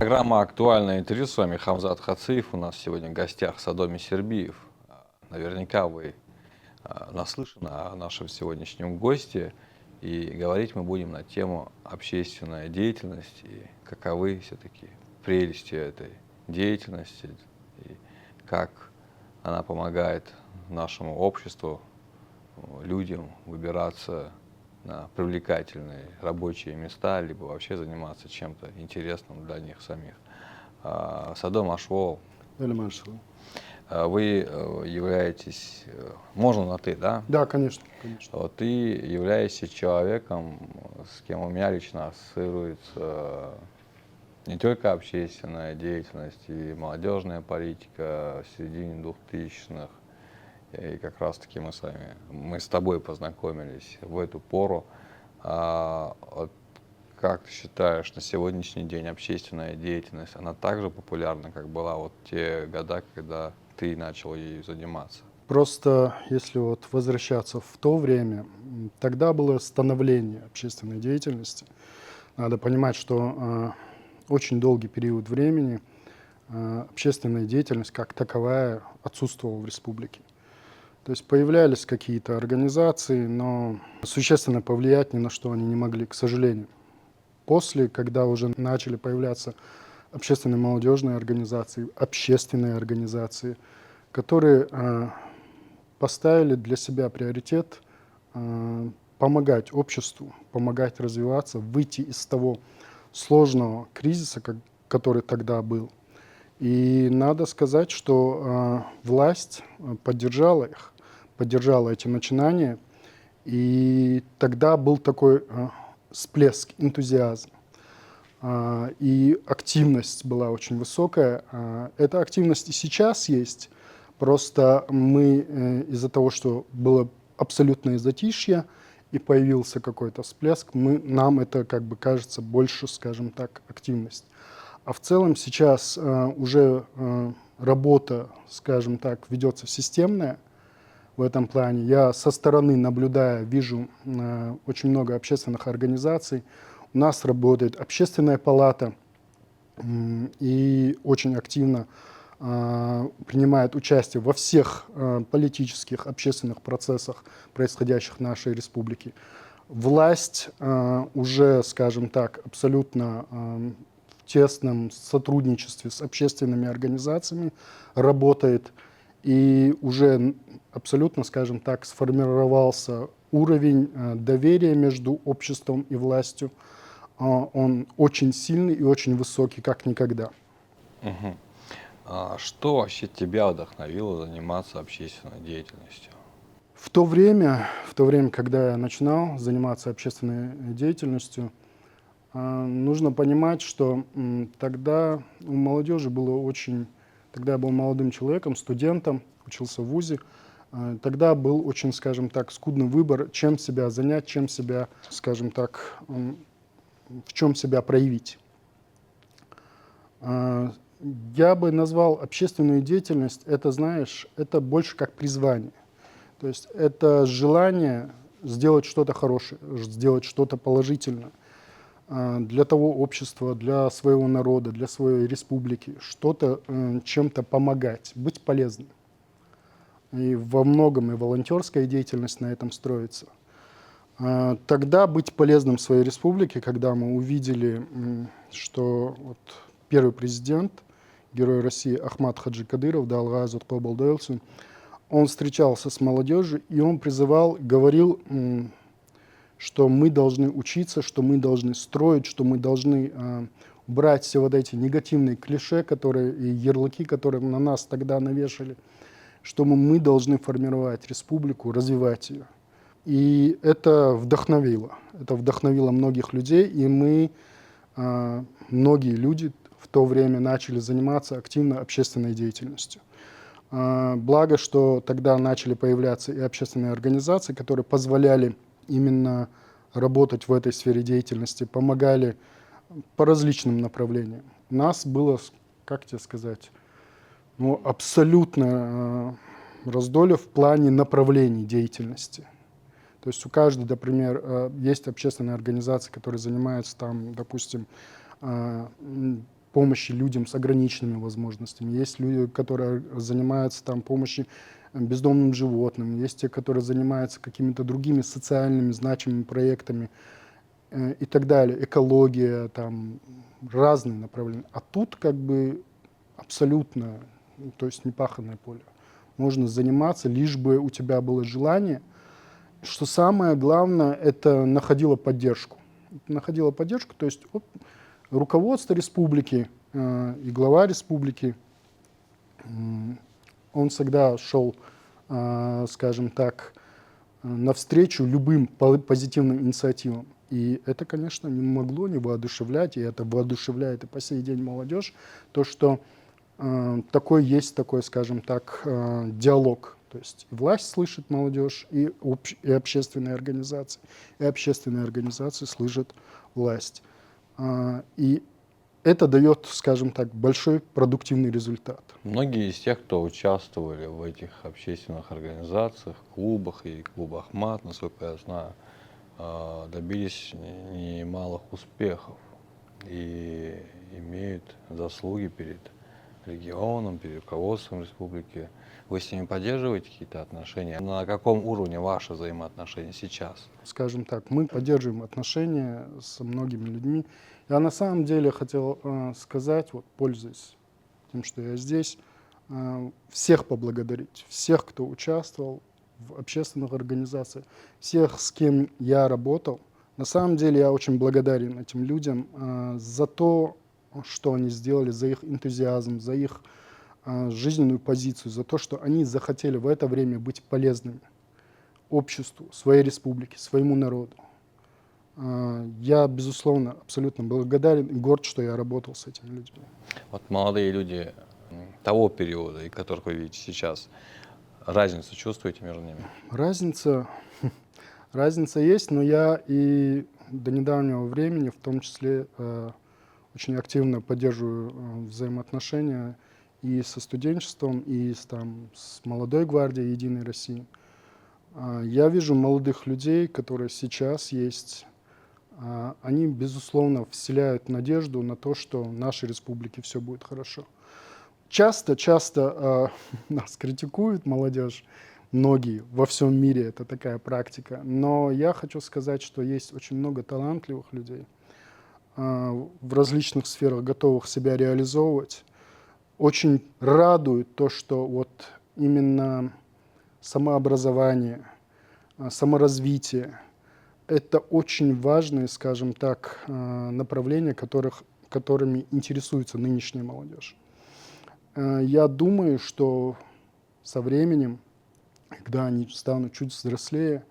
Программа «Актуальное интервью». С вами Хамзат Хациев. У нас сегодня в гостях Содоми Сербиев. Наверняка вы наслышаны о нашем сегодняшнем госте. И говорить мы будем на тему общественная деятельность и каковы все-таки прелести этой деятельности и как она помогает нашему обществу, людям выбираться на привлекательные рабочие места, либо вообще заниматься чем-то интересным для них самих. Садом Ашвол, вы являетесь, можно на «ты», да? Да, конечно, конечно. Вот, ты являешься человеком, с кем у меня лично ассоциируется не только общественная деятельность и молодежная политика в середине 2000-х. И как раз-таки мы с тобой познакомились в эту пору. Вот как ты считаешь, на сегодняшний день общественная деятельность, она так же популярна, как была вот те года, когда ты начал ею заниматься? Просто если вот возвращаться в то время, тогда было становление общественной деятельности. Надо понимать, что очень долгий период времени общественная деятельность как таковая отсутствовала в республике. То есть появлялись какие-то организации, но существенно повлиять ни на что они не могли, к сожалению. После, когда уже начали появляться общественные молодежные общественные организации, которые поставили для себя приоритет помогать обществу, помогать развиваться, выйти из того сложного кризиса, который тогда был. И надо сказать, что власть поддержала их, поддержала эти начинания, и тогда был такой всплеск энтузиазма. И активность была очень высокая. Эта активность и сейчас есть, просто мы из-за того, что было абсолютное затишье и появился какой-то всплеск, нам это как бы кажется больше, скажем так, активность. А в целом сейчас уже работа, скажем так, ведется системная в этом плане. Я со стороны наблюдая, вижу очень много общественных организаций. У нас работает общественная палата и очень активно принимает участие во всех политических, общественных процессах, происходящих в нашей республике. Власть уже, скажем так, абсолютно в тесном сотрудничестве с общественными организациями работает, и уже абсолютно, скажем так, сформировался уровень доверия между обществом и властью. Он очень сильный и очень высокий, как никогда. Угу. Что вообще тебя вдохновило заниматься общественной деятельностью? В то время, когда я начинал заниматься общественной деятельностью, нужно понимать, что тогда у молодежи было очень... Тогда я был молодым человеком, студентом, учился в вузе. Тогда был очень, скажем так, скудный выбор, чем себя занять, чем себя, скажем так, в чем себя проявить. Я бы назвал общественную деятельность, это, знаешь, это больше как призвание. То есть это желание сделать что-то хорошее, сделать что-то положительное для того общества, для своего народа, для своей республики, что-то, чем-то помогать, быть полезным. И во многом и волонтерская деятельность на этом строится. Тогда быть полезным своей республике, когда мы увидели, что вот первый президент, герой России Ахмад Хаджи Кадыров, Далгазут Кобалдойлсин, он встречался с молодежью, и он призывал, говорил, что мы должны учиться, что мы должны строить, что мы должны брать все вот эти негативные клише, и ярлыки, которые на нас тогда навешали, что мы должны формировать республику, развивать ее. И это вдохновило многих людей, и многие люди в то время начали заниматься активно общественной деятельностью. Благо, что тогда начали появляться и общественные организации, которые позволяли именно работать в этой сфере деятельности, помогали по различным направлениям. У нас было, как тебе сказать, абсолютное раздолье в плане направлений деятельности. То есть у каждой, например, есть общественные организации, которые занимаются там, допустим, помощи людям с ограниченными возможностями, есть люди, которые занимаются там помощью бездомным животным, есть те, которые занимаются какими-то другими социальными значимыми проектами и так далее, экология, там разные направления. А тут как бы абсолютно, то есть непаханное поле. Можно заниматься, лишь бы у тебя было желание. Что самое главное, это находило поддержку. Находило поддержку, то есть руководство республики и глава республики, он всегда шел, скажем так, навстречу любым позитивным инициативам. И это, конечно, не могло не воодушевлять, и это воодушевляет и по сей день молодежь, то, что есть такой, скажем так, диалог. То есть и власть слышит молодежь, и общественные организации. И общественные организации слышат власть. И это дает, скажем так, большой продуктивный результат. Многие из тех, кто участвовали в этих общественных организациях, клубах и клубах МАТ, насколько я знаю, добились немалых успехов и имеют заслуги перед регионом, перед руководством республики. Вы с ними поддерживаете какие-то отношения? На каком уровне ваши взаимоотношения сейчас? Скажем так, мы поддерживаем отношения с многими людьми. Я на самом деле хотел сказать, вот, пользуясь тем, что я здесь, всех поблагодарить, всех, кто участвовал в общественных организациях, всех, с кем я работал. На самом деле я очень благодарен этим людям за то, что они сделали, за их энтузиазм, за их жизненную позицию, за то, что они захотели в это время быть полезными обществу, своей республике, своему народу. Я, безусловно, абсолютно благодарен и горд, что я работал с этими людьми. Вот молодые люди того периода, и которых вы видите сейчас, разницу чувствуете между ними? Разница есть, но я и до недавнего времени, в том числе, очень активно поддерживаю взаимоотношения и со студенчеством, и с молодой гвардией «Единой России». Я вижу молодых людей, которые сейчас есть. Они, безусловно, вселяют надежду на то, что в нашей республике все будет хорошо. Часто нас критикуют молодежь, многие, во всем мире это такая практика, но я хочу сказать, что есть очень много талантливых людей, в различных сферах готовых себя реализовывать. Очень радует то, что вот именно самообразование, саморазвитие — это очень важные, скажем так, направления, которыми интересуется нынешняя молодежь. Я думаю, что со временем, когда они станут чуть взрослее,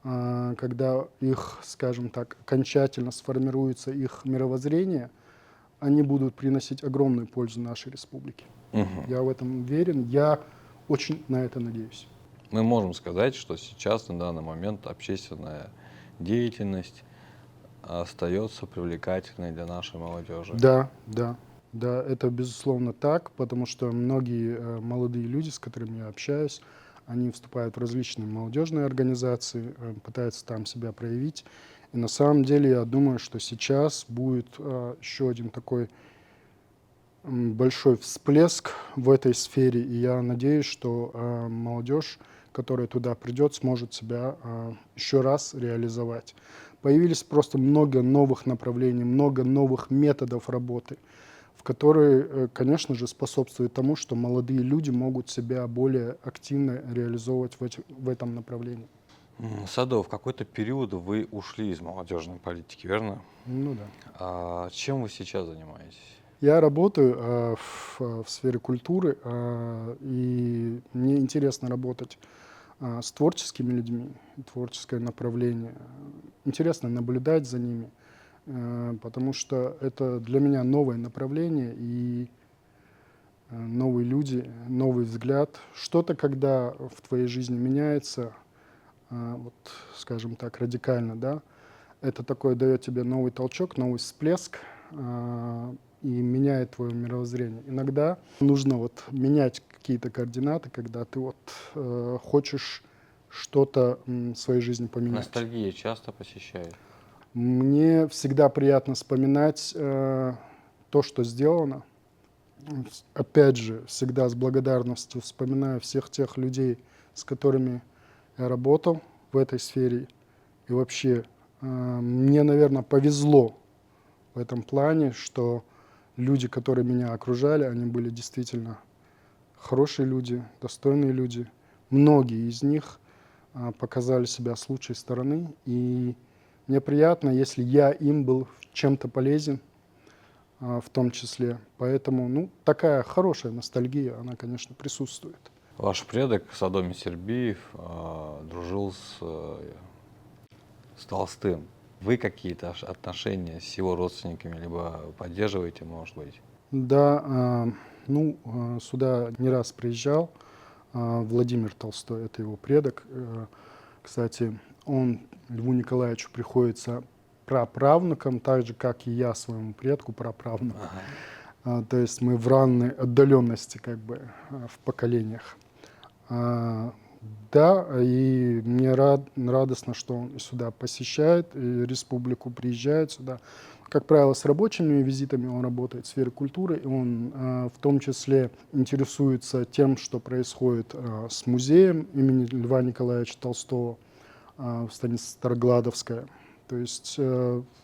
когда их, скажем так, окончательно сформируется их мировоззрение, они будут приносить огромную пользу нашей республике. Я в этом уверен, я очень на это надеюсь. Мы можем сказать, что сейчас, на данный момент, общественная деятельность остается привлекательной для нашей молодежи. Да, это безусловно так, потому что многие молодые люди, с которыми я общаюсь, они вступают в различные молодежные организации, пытаются там себя проявить. И на самом деле я думаю, что сейчас будет еще один такой большой всплеск в этой сфере, и я надеюсь, что молодежь, которая туда придет, сможет себя еще раз реализовать. Появились просто много новых направлений, много новых методов работы, в которые, конечно же, способствуют тому, что молодые люди могут себя более активно реализовывать в этом направлении. Садов, в какой-то период вы ушли из молодежной политики, верно? Ну да. Чем вы сейчас занимаетесь? Я работаю в сфере культуры, и мне интересно работать с творческими людьми, творческое направление. Интересно наблюдать за ними, потому что это для меня новое направление и новые люди, новый взгляд. Что-то, когда в твоей жизни меняется, вот, скажем так, радикально, да, это такое дает тебе новый толчок, новый всплеск, и меняет твое мировоззрение. Иногда нужно вот менять какие-то координаты, когда ты вот хочешь что-то в своей жизни поменять. Ностальгия часто посещает? Мне всегда приятно вспоминать то, что сделано. Опять же, всегда с благодарностью вспоминаю всех тех людей, с которыми я работал в этой сфере. И вообще, мне, наверное, повезло в этом плане, что люди, которые меня окружали, они были действительно хорошие люди, достойные люди. Многие из них показали себя с лучшей стороны. И мне приятно, если я им был чем-то полезен, в том числе. Поэтому, ну, такая хорошая ностальгия, она, конечно, присутствует. Ваш предок Садомий Сербиев дружил с Толстым. Вы какие-то отношения с его родственниками либо поддерживаете, может быть? Да, сюда не раз приезжал Владимир Толстой, это его предок. Кстати, он Льву Николаевичу приходится праправнуком, так же, как и я своему предку праправнуку. То есть мы в равной отдаленности как бы в поколениях. Да, и мне радостно, что он сюда посещает, и республику приезжает сюда. Как правило, с рабочими визитами он работает в сфере культуры, и он в том числе интересуется тем, что происходит с музеем имени Льва Николаевича Толстого в станице Старогладовская. То есть,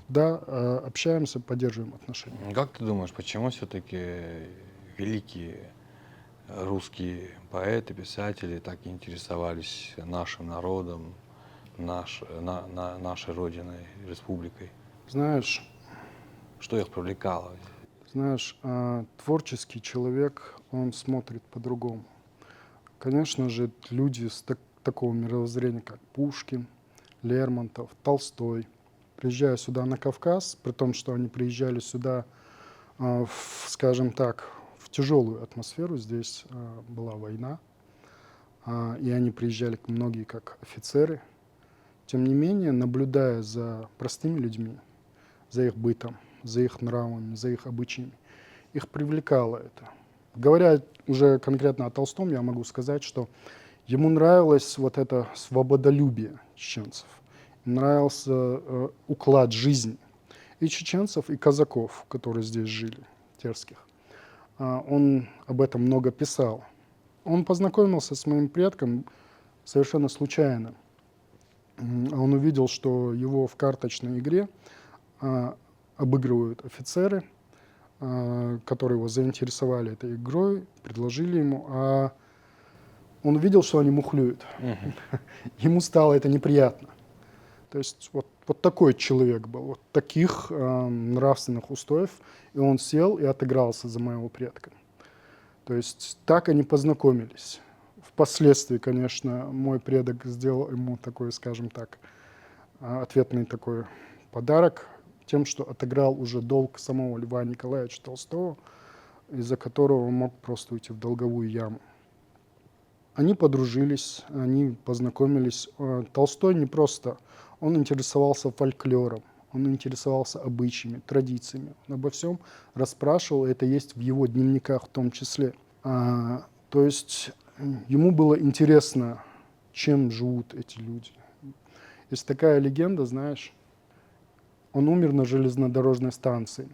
да, общаемся, поддерживаем отношения. Как ты думаешь, почему все-таки великие русские поэты, писатели так интересовались нашим народом, нашей родиной, республикой? Знаешь, Что их привлекало? Творческий человек, он смотрит по-другому. Конечно же, люди с такого мировоззрения, как Пушкин, Лермонтов, Толстой, приезжая сюда на Кавказ, при том, что они приезжали сюда, скажем так, в тяжелую атмосферу, здесь была война, и они приезжали многие как офицеры. Тем не менее, наблюдая за простыми людьми, за их бытом, за их нравами, за их обычаями, их привлекало это. Говоря уже конкретно о Толстом, я могу сказать, что ему нравилось вот это свободолюбие чеченцев, нравился уклад жизни и чеченцев, и казаков, которые здесь жили, терских. Он об этом много писал. Он познакомился с моим предком совершенно случайно. Он увидел, что его в карточной игре обыгрывают офицеры, которые его заинтересовали этой игрой, предложили ему, а он увидел, что они мухлюют. Ему стало это неприятно. То есть вот такой человек был, вот таких нравственных устоев, и он сел и отыгрался за моего предка. То есть так они познакомились. Впоследствии, конечно, мой предок сделал ему такой, скажем так, ответный такой подарок тем, что отыграл уже долг самого Льва Николаевича Толстого, из-за которого он мог просто уйти в долговую яму. Они подружились, они познакомились. Толстой не просто, он интересовался фольклором, он интересовался обычаями, традициями. Он обо всем расспрашивал, это есть в его дневниках в том числе. То есть ему было интересно, чем живут эти люди. Есть такая легенда, знаешь, он умер на железнодорожной станции.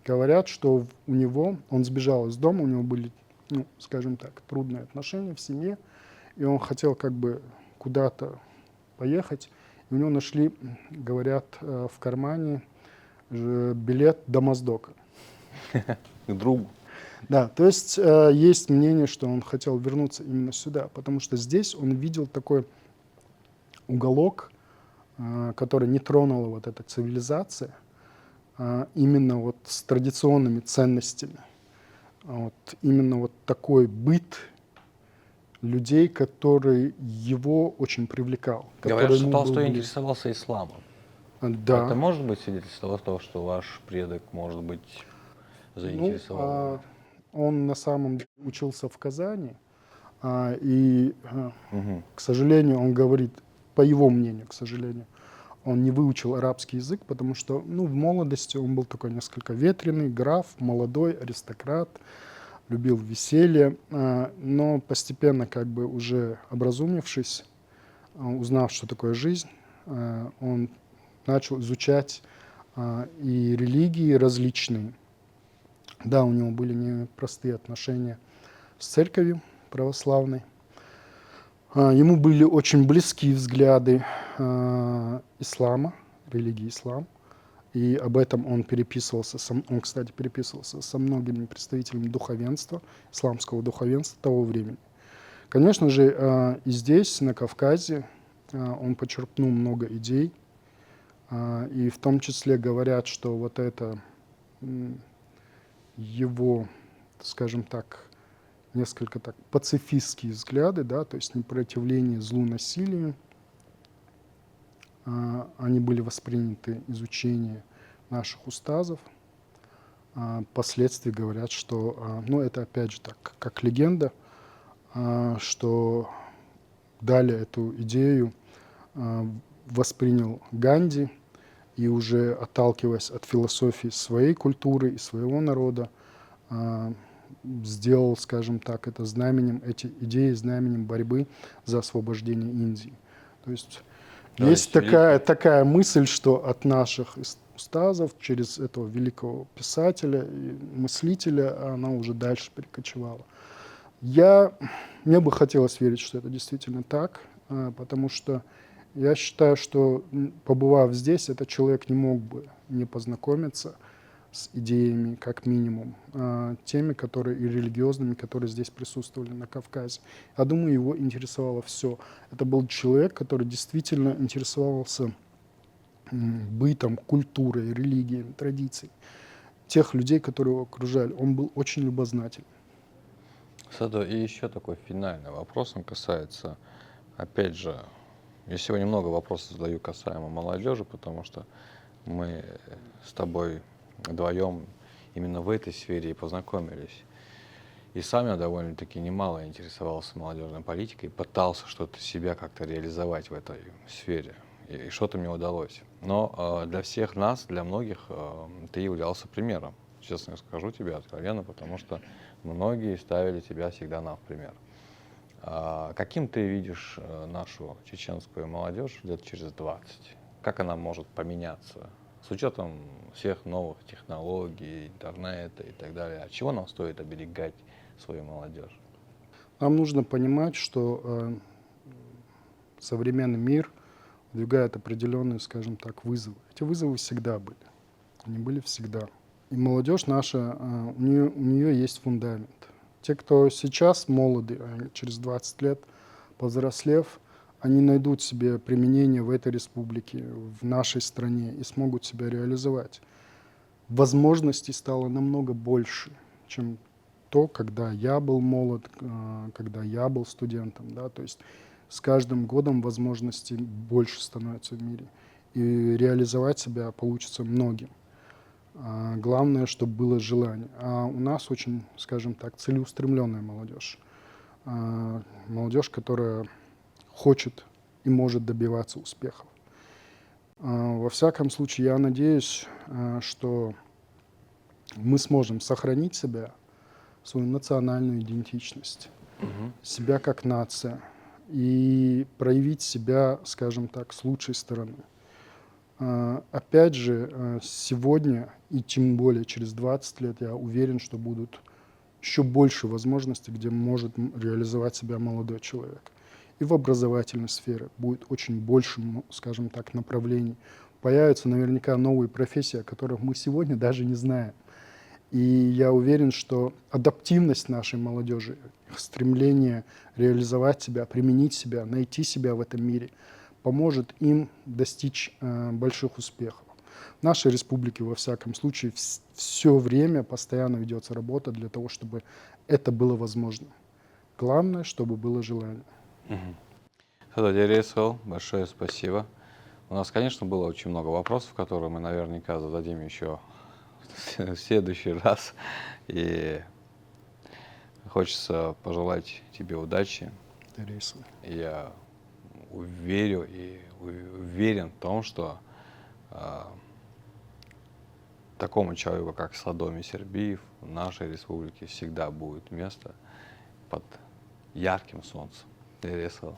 Говорят, что у него, он сбежал из дома, у него были, ну, скажем так, трудные отношения в семье, и он хотел как бы куда-то поехать, и у него нашли, говорят, в кармане билет до Моздока. К другу. Да, то есть есть мнение, что он хотел вернуться именно сюда, потому что здесь он видел такой уголок, который не тронула вот эта цивилизация, именно вот с традиционными ценностями. Вот, именно вот такой быт людей, который его очень привлекал. Говорят, что Толстой интересовался исламом. Да. Это может быть свидетельство того, что ваш предок, может быть, заинтересован? Он на самом деле учился в Казани, и, к сожалению, он говорит, по его мнению, к сожалению, он не выучил арабский язык, потому что в молодости он был такой несколько ветреный, граф, молодой, аристократ, любил веселье, но постепенно, как бы уже образумившись, узнав, что такое жизнь, он начал изучать и религии различные, Да, у него были непростые отношения с церковью православной. Ему были очень близки взгляды ислама, религии ислам. И об этом он переписывался, он, кстати, переписывался со многими представителями духовенства, исламского духовенства того времени. Конечно же, и здесь, на Кавказе, он почерпнул много идей, и в том числе говорят, что вот это его, скажем так, несколько так пацифистские взгляды, да, то есть непротивление злу, насилию, они были восприняты изучение наших устазов. Впоследствии говорят, что, ну это опять же так, как легенда, что далее эту идею воспринял Ганди и уже отталкиваясь от философии своей культуры и своего народа, сделал, скажем так, это знаменем, эти идеи знаменем борьбы за освобождение Индии. То есть есть такая мысль, что от наших устазов через этого великого писателя и мыслителя она уже дальше перекочевала. Мне бы хотелось верить, что это действительно так, потому что я считаю, что, побывав здесь, этот человек не мог бы не познакомиться с идеями, как минимум, теми, которые и религиозными, которые здесь присутствовали на Кавказе. Я думаю, его интересовало все. Это был человек, который действительно интересовался бытом, культурой, религией, традицией тех людей, которые его окружали. Он был очень любознательный. Садо, и еще такой финальный вопрос, он касается, опять же, я сегодня много вопросов задаю касаемо молодежи, потому что мы с тобой вдвоем именно в этой сфере и познакомились. И сам я довольно-таки немало интересовался молодежной политикой, пытался что-то себя как-то реализовать в этой сфере, и что-то мне удалось. Но для всех нас, для многих, ты являлся примером. Честно скажу тебе откровенно, потому что многие ставили тебя всегда нам в пример. Каким ты видишь нашу чеченскую молодежь лет через 20? Как она может поменяться с учетом всех новых технологий, интернета и так далее? От чего нам стоит оберегать свою молодежь? Нам нужно понимать, что современный мир выдвигает определенные, скажем так, вызовы. Эти вызовы всегда были. Они были всегда. И молодежь наша, у нее есть фундамент. Те, кто сейчас молоды, через 20 лет, повзрослев, они найдут себе применение в этой республике, в нашей стране и смогут себя реализовать. Возможностей стало намного больше, чем то, когда я был молод, когда я был студентом. Да? То есть с каждым годом возможностей больше становится в мире. И реализовать себя получится многим. Главное, чтобы было желание. А у нас очень, скажем так, целеустремленная молодежь. Молодежь, которая хочет и может добиваться успехов. Во всяком случае, я надеюсь, что мы сможем сохранить себя, свою национальную идентичность, себя как нация, и проявить себя, скажем так, с лучшей стороны. Опять же, сегодня и тем более через 20 лет я уверен, что будут еще больше возможностей, где может реализовать себя молодой человек. И в образовательной сфере будет очень больше, скажем так, направлений. Появятся наверняка новые профессии, о которых мы сегодня даже не знаем. И я уверен, что адаптивность нашей молодежи, их стремление реализовать себя, применить себя, найти себя в этом мире – поможет им достичь больших успехов. В нашей республике, во всяком случае, все время постоянно ведется работа для того, чтобы это было возможно. Главное, чтобы было желание. Садо Дересол, большое спасибо. У нас, конечно, было очень много вопросов, которые мы наверняка зададим еще в следующий раз. И хочется пожелать тебе удачи. Я верю и уверен в том, что такому человеку, как Садо Мисербиев, в нашей республике всегда будет место под ярким солнцем. Дересал.